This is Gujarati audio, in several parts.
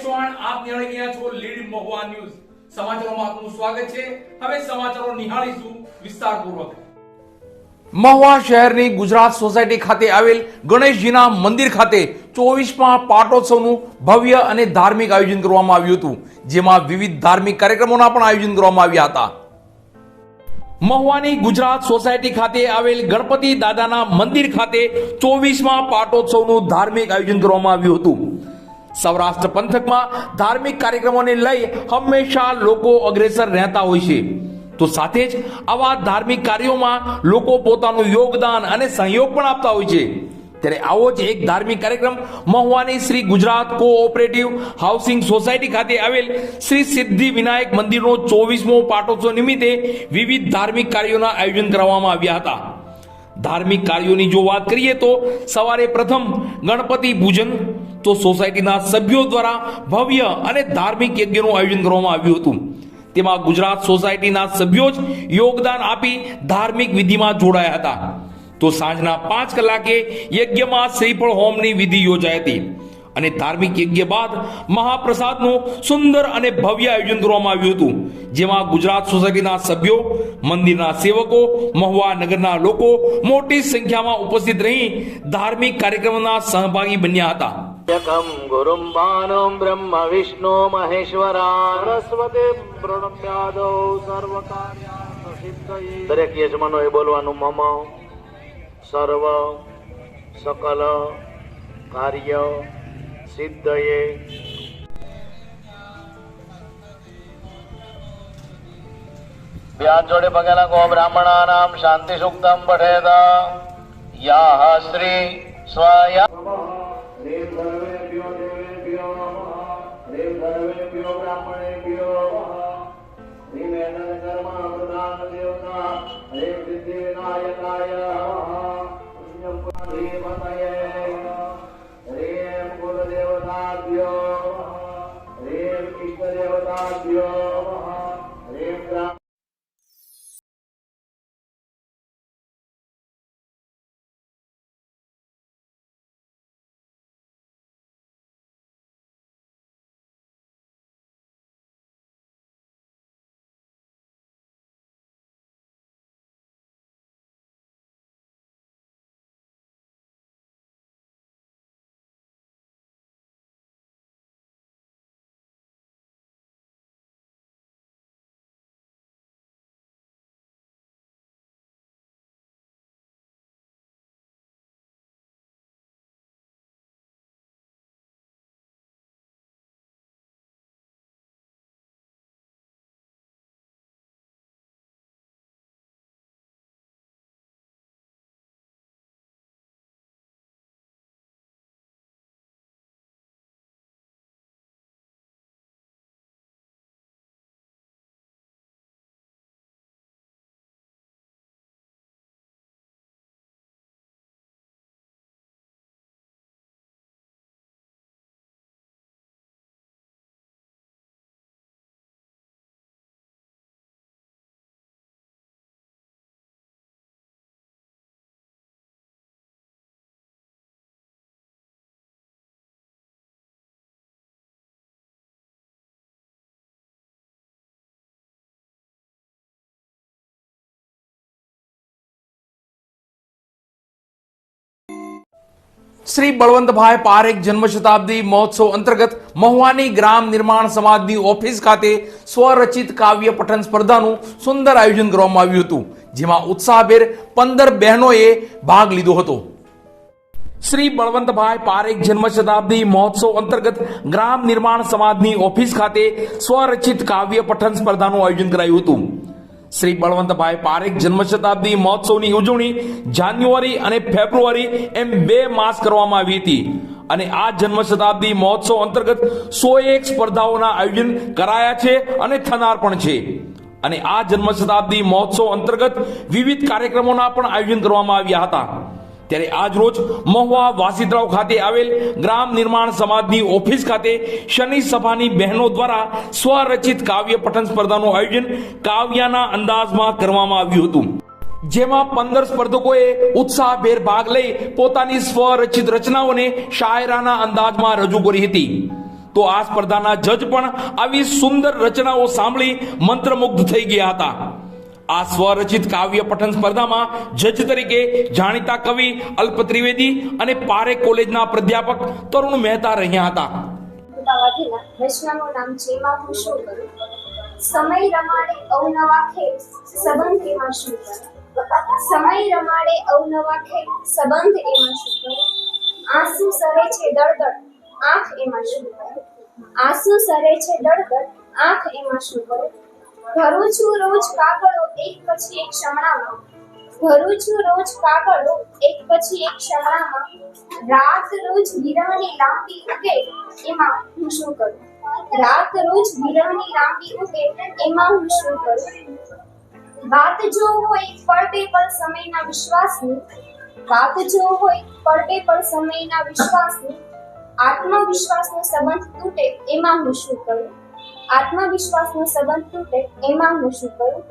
ચૌહાણ આપ નિહાળી રહ્યા છો લીડ મહુવા ન્યૂઝ સમાચારોમાં આપનું સ્વાગત છે। હવે સમાચારો નિહાળીશું વિસ્તારપૂર્વક। મહુવા શહેરની ગુજરાત સોસાયટી ખાતે આવેલ ગણેશજીના મંદિર ખાતે 24મા પાટોત્સવનું ભવ્ય અને ધાર્મિક આયોજન કરવામાં આવ્યું હતું, જેમાં વિવિધ ધાર્મિક કાર્યક્રમોના પણ આયોજન કરવામાં આવ્યા હતા। મહુવાની ગુજરાત સોસાયટી ખાતે આવેલ ગણપતિ દાદાના મંદિર ખાતે 24મા પાટોત્સવનું ધાર્મિક આયોજન કરવામાં આવ્યું હતું। સૌરાષ્ટ્ર પંથકમાં ધાર્મિક કાર્યક્રમોને લઈ હંમેશા લોકો અગ્રેસર રહેતા હોય છે, તો સાથે જ આવા ધાર્મિક કાર્યોમાં લોકો પોતાનું યોગદાન અને સહયોગ પણ આપતા હોય છે। ત્યારે આવો જ એક ધાર્મિક કાર્યક્રમ મહુવાની Shri Gujarat cooperative housing society ખાતે આવેલ શ્રી સિદ્ધિ વિનાયક મંદિરનો 24મો પાટોત્સવ નિમિત્તે વિવિધ ધાર્મિક કાર્યોના આયોજન કરવામાં આવ્યા હતા। ધાર્મિક કાર્યોની જો વાત કરીએ તો સવારે પ્રથમ ગણપતિ પૂજન, તો સોસાયટીના સભ્યો દ્વારા ભવ્ય અને ધાર્મિક યજ્ઞનું આયોજન કરવામાં આવ્યું હતું। તેમાં ગુજરાત સોસાયટીના સભ્યો જ યોગદાન આપી ધાર્મિક વિધિમાં જોડાયા હતા। તો સાંજના 5 કલાકે યજ્ઞમાં શ્રીફળ હોમની વિધિ યોજાઈ હતી અને ધાર્મિક યજ્ઞ બાદ મહાપ્રસાદનું સુંદર અને ભવ્ય આયોજન કરવામાં આવ્યું હતું, જેમાં ગુજરાત સોસાયટીના સભ્યો, મંદિરના સેવકો, મહુવા નગરના લોકો મોટી સંખ્યામાં ઉપસ્થિત રહી ધાર્મિક કાર્યક્રમના સહભાગી બન્યા હતા। એકમ ગુરુમ બાણમ બ્રહ્મ વિષ્ણુ મહેશ્વરા સરસ્વતી પ્રણમ્યાદો સર્વકાર્યાર્થ સિદ્ધયે। દરેક યજમાનોએ બોલવાનું મમ સર્વ સકલ કાર્ય સિદ્ધયે। વ્યાસ જોડે પગે લાગો। બ્રાહ્મણાનામ શાંતિ Suktam પઠેદ યાહ Shri સ્વયા RAM સર્વેભ્યો દેવેભ્યો RAM સર્વેભ્યો બ્રાહ્મણેભ્યો RAM એનન કર્મ પ્રધાન દેવતા રેમ સિદ્ધિ વિનાયકાય પુણ્યમ પુણ્યમતયે રેમ કુલ દેવતાભ્યો રેમ ઇષ્ટ દેવતાભ્યો રેમ શ્રી બળવંતભાઈ પારેખ જન્મ શતાબ્દી મહોત્સવ અંતર્ગત મહુવાની ગ્રામ નિર્માણ સમાજની ઓફિસ ખાતે સ્વરચિત કાવ્ય પઠન સ્પર્ધાનું સુંદર આયોજન કરવામાં આવ્યું હતું, જેમાં ઉત્સાહભેર 15 બહેનોએ ભાગ લીધો હતો। શ્રી બળવંતભાઈ પારેખ જન્મ શતાબ્દી મહોત્સવ અંતર્ગત ગ્રામ નિર્માણ સમાજની ઓફિસ ખાતે સ્વરચિત કાવ્ય પઠન સ્પર્ધાનું આયોજન કરાયું હતું। શ્રી બળવંતભાઈ પારેખ જન્મ શતાબ્દી મહોત્સવની ઉજવણી જાન્યુઆરી અને ફેબ્રુઆરી એમ 2 માસ કરવામાં આવી હતી અને આ જન્મ શતાબ્દી મહોત્સવ અંતર્ગત 101 સ્પર્ધાઓના આયોજન કરાયા છે અને થનાર પણ છે અને આ જન્મ શતાબ્દી મહોત્સવ અંતર્ગત વિવિધ કાર્યક્રમોના પણ આયોજન કરવામાં આવ્યા હતા। ત્યારે આજ રોજ મહુવા વાસીતરાવ ખાતે આવેલ ગ્રામ નિર્માણ સમાજની ઓફિસ ખાતે શનિ સભાની બહેનો દ્વારા સ્વરચિત કાવ્ય પઠન સ્પર્ધાનું આયોજન કાવ્યના અંદાજમાં કરવામાં આવ્યું હતું, જેમાં 15 સ્પર્ધકોએ ઉત્સાહભેર ભાગ લઈ પોતાની સ્વરચિત રચનાઓને શાયરાના અંદાજમાં રજૂ કરી હતી। તો આ સ્પર્ધાના જજ પણ આવી સુંદર રચનાઓ સાંભળી મંત્રમુગ્ધ થઈ ગયા હતા. આ સ્વરચિત કાવ્ય પઠન સ્પર્ધામાં જજ તરીકે જાણીતા કવિ અલ્પ ત્રિવેદી અને પારેખ કોલેજના પ્રાધ્યાપક તરુણ મહેતા રહ્યા હતા. રચનાનું નામ છે એમાં હું શું કરું. સમય રમાડે અવનવા ખેલ સંબંધ એમાં શું કરે. સમય રમાડે અવનવા ખેલ સંબંધ એમાં શું કરે. આંસુ સરે છે દળદળ આંખ એમાં શું કરે. આંસુ સરે છે દળદળ આંખ એમાં શું કરે. ભરું છું રોજ કાગળો એક પછી એક શમણામાં. ભરું છું રોજ કાગળો એક પછી એક શમણામાં. રાત રોજ વિરહની લાંબી ઉગે એમાં હું શું કરું. રાત રોજ વિરહની લાંબી ઉગે એમાં હું શું કરું. વાત જો હોય પડે પળ સમયના વિશ્વાસની. વાત જો હોય પડે પળ સમયના વિશ્વાસની. આત્મવિશ્વાસનો સંબંધ તૂટે એમાં હું શું કરું. આત્મવિશ્વાસનો સંબંધ તૂટે એમાં હું શું કરું.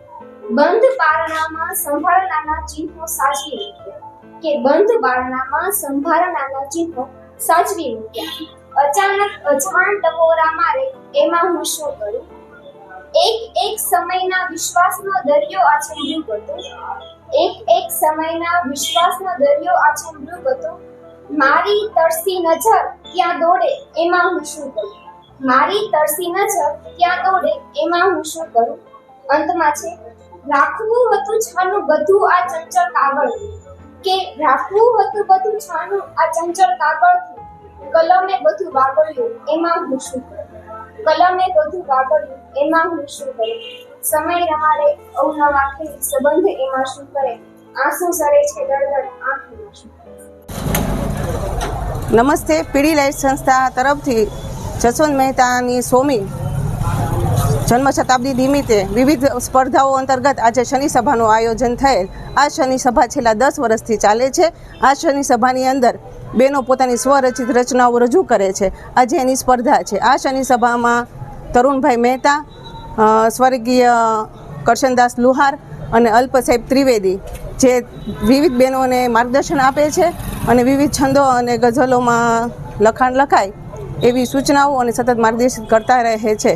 બંધ બારણામાં સંભાળનાના ચિહ્નો સાચવી મૂક્યા. કે બંધ બારણામાં સંભાળનાના ચિહ્નો સાચવી મૂક્યા. અચાનક અજાણ ટકોરા મારે એમાં હું શું કરું. એક એક સમયના વિશ્વાસનો દરિયો આજે મૃગ હતો. એક એક સમયના વિશ્વાસનો દરિયો આજે મૃગ હતો. મારી તરસી નજર ત્યાં દોડે એમાં હું શું કરું. મારી તરસી નજર ત્યાં દોડે એમાં હું શું કરું. અંતમાં છે રાખવું હતું છાનું બધું આ ચંચળ કાગળ. કે રાખવું હતું બધું છાનું આ ચંચળ કાગળથી. કલમે બધું વાગળ્યું એમાં હું શું કરું. કલમે બધું વાગળ્યું એમાં હું શું કરું. સમય રમાડે અવનવા ખેલ સંબંધ એમાં શું કરે. આંસુ સરે છે દળદળ આંખ એમાં શું કરે. નમસ્તે. પીડી લાઇટ સંસ્થા તરફથી જસવંત મહેતાની 100મી જન્મ શતાબ્દી નિમિત્તે વિવિધ સ્પર્ધાઓ અંતર્ગત આજે શનિ સભાનું આયોજન થયેલ. આ શનિ સભા છેલ્લા 10 વર્ષથી ચાલે છે. આ શનિ સભાની અંદર બહેનો પોતાની સ્વરચિત રચનાઓ રજૂ કરે છે. આજે એની સ્પર્ધા છે. આ શનિ સભામાં તરુણભાઈ મહેતા, સ્વર્ગીય કરશનદાસ લુહાર અને અલ્પ સાહેબ ત્રિવેદી જે વિવિધ બહેનોને માર્ગદર્શન આપે છે અને વિવિધ છંદો અને ગઝલોમાં લખાણ લખાય એવી સૂચનાઓ અને સતત માર્ગદર્શિત કરતા રહે છે.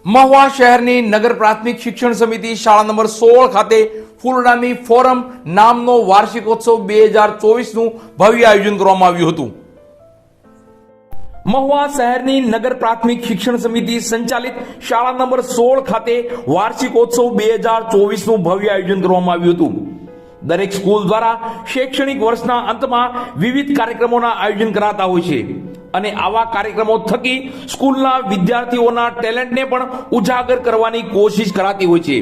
મહુવા શહેરની નગર પ્રાથમિક શિક્ષણ સમિતિ શાળા નંબર 16 ખાતે ફૂલડાની ફોરમ નામનો વાર્ષિકોત્સવ 2024નું ભવ્ય આયોજન કરવામાં આવ્યું હતું. મહુવા શહેરની નગર પ્રાથમિક શિક્ષણ સમિતિ સંચાલિત શાળા નંબર 16 ખાતે વાર્ષિકોત્સવ 2024નું ભવ્ય આયોજન કરવામાં આવ્યું હતું. દરેક સ્કૂલ દ્વારા શૈક્ષણિક વર્ષના અંતમાં વિવિધ કાર્યક્રમોના આયોજન કરાતા હોય છે અને આવા કાર્યક્રમો થકી સ્કૂલના વિદ્યાર્થીઓના ટેલેન્ટને પણ ઉજાગર કરવાની કોશિશ કરાતી હોય છે.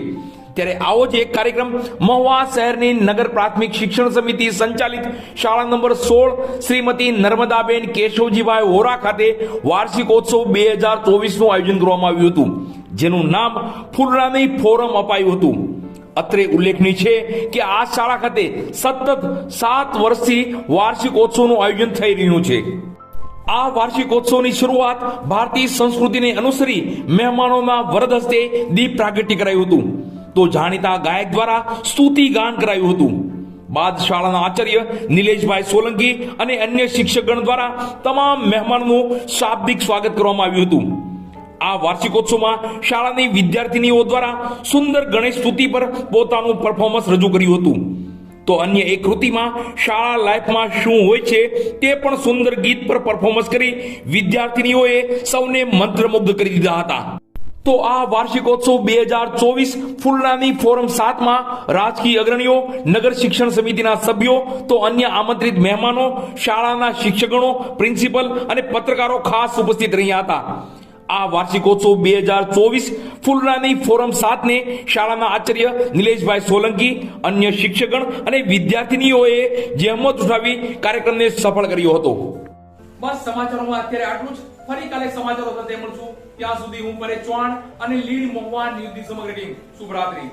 ત્યારે આવો જ એક કાર્યક્રમ મહુવા શહેરની નગર પ્રાથમિક શિક્ષણ સમિતિ સંચાલિત શાળા નંબર 16 શ્રીમતી નર્મદાબેન કેશવજીભાઈ હોરા ખાતે વાર્ષિકોત્સવ 2024નું આયોજન કરવામાં આવ્યું હતું, જેનું નામ ફૂલડાની ફોરમ અપાયું હતું. અત્રે ઉલ્લેખનીય છે કે આ શાળા ખાતે સતત 7 વર્ષથી વાર્ષિકોત્સવનું આયોજન થઈ રહ્યું છે. આ વાર્ષિકોત્સવની શરૂઆત ભારતીય સંસ્કૃતિને અનુસરી મહેમાનોના વરદ હસ્તે દીપ પ્રાગટ્ય કરાયું હતું, તો જાણીતા ગાયક દ્વારા સ્તુતિ ગાન કરાયું હતું. બાદ શાળાના આચાર્ય નિલેશભાઈ સોલંકી અને અન્ય શિક્ષકગણ દ્વારા તમામ મહેમાનોનું શાબ્દિક સ્વાગત કરવામાં આવ્યું હતું. આ વાર્ષિકોત્સવમાં શાળાની વિદ્યાર્થીનીઓ દ્વારા સુંદર ગણેશ સ્તુતિ પર પોતાનું પરફોર્મન્સ રજૂ કર્યું હતું. તો અન્ય એક કૃતિમાં શાળા લાઈફમાં શું હોય છે તે પણ સુંદર ગીત પર પરફોર્મન્સ કરી વિદ્યાર્થીનીઓએ સૌને મંત્રમુગ્ધ કરી દીધા હતા. તો આ વાર્ષિકોત્સવ 2024 ફુલરાની ફોરમ 7માં રાજકીય અગ્રણીઓ, નગર શિક્ષણ સમિતિના સભ્યો, તો અન્ય આમંત્રિત મહેમાનો, શાળાના શિક્ષકગણો, પ્રિન્સિપલ અને પત્રકારો ખાસ ઉપસ્થિત રહ્યા હતા. આ વાર્ષિકોત્સવ 2024 ફુલરાની ફોરમ 7 ને શાળાના આચાર્ય નિલેશભાઈ સોલંકી, અન્ય શિક્ષકગણ અને વિદ્યાર્થીનીઓએ જહેમત ઉઠાવી કાર્યક્રમને સફળ કર્યો હતો. બસ સમાચારોમાં અત્યારે આટલું જ. ફરી કાલે સમાચારો સાથે મળશું. ત્યાં સુધી હું પરેશ ચૌહાણ અને લીડ મહુવા ન્યૂઝની સમગ્ર ટીમ શુભરાત્રી.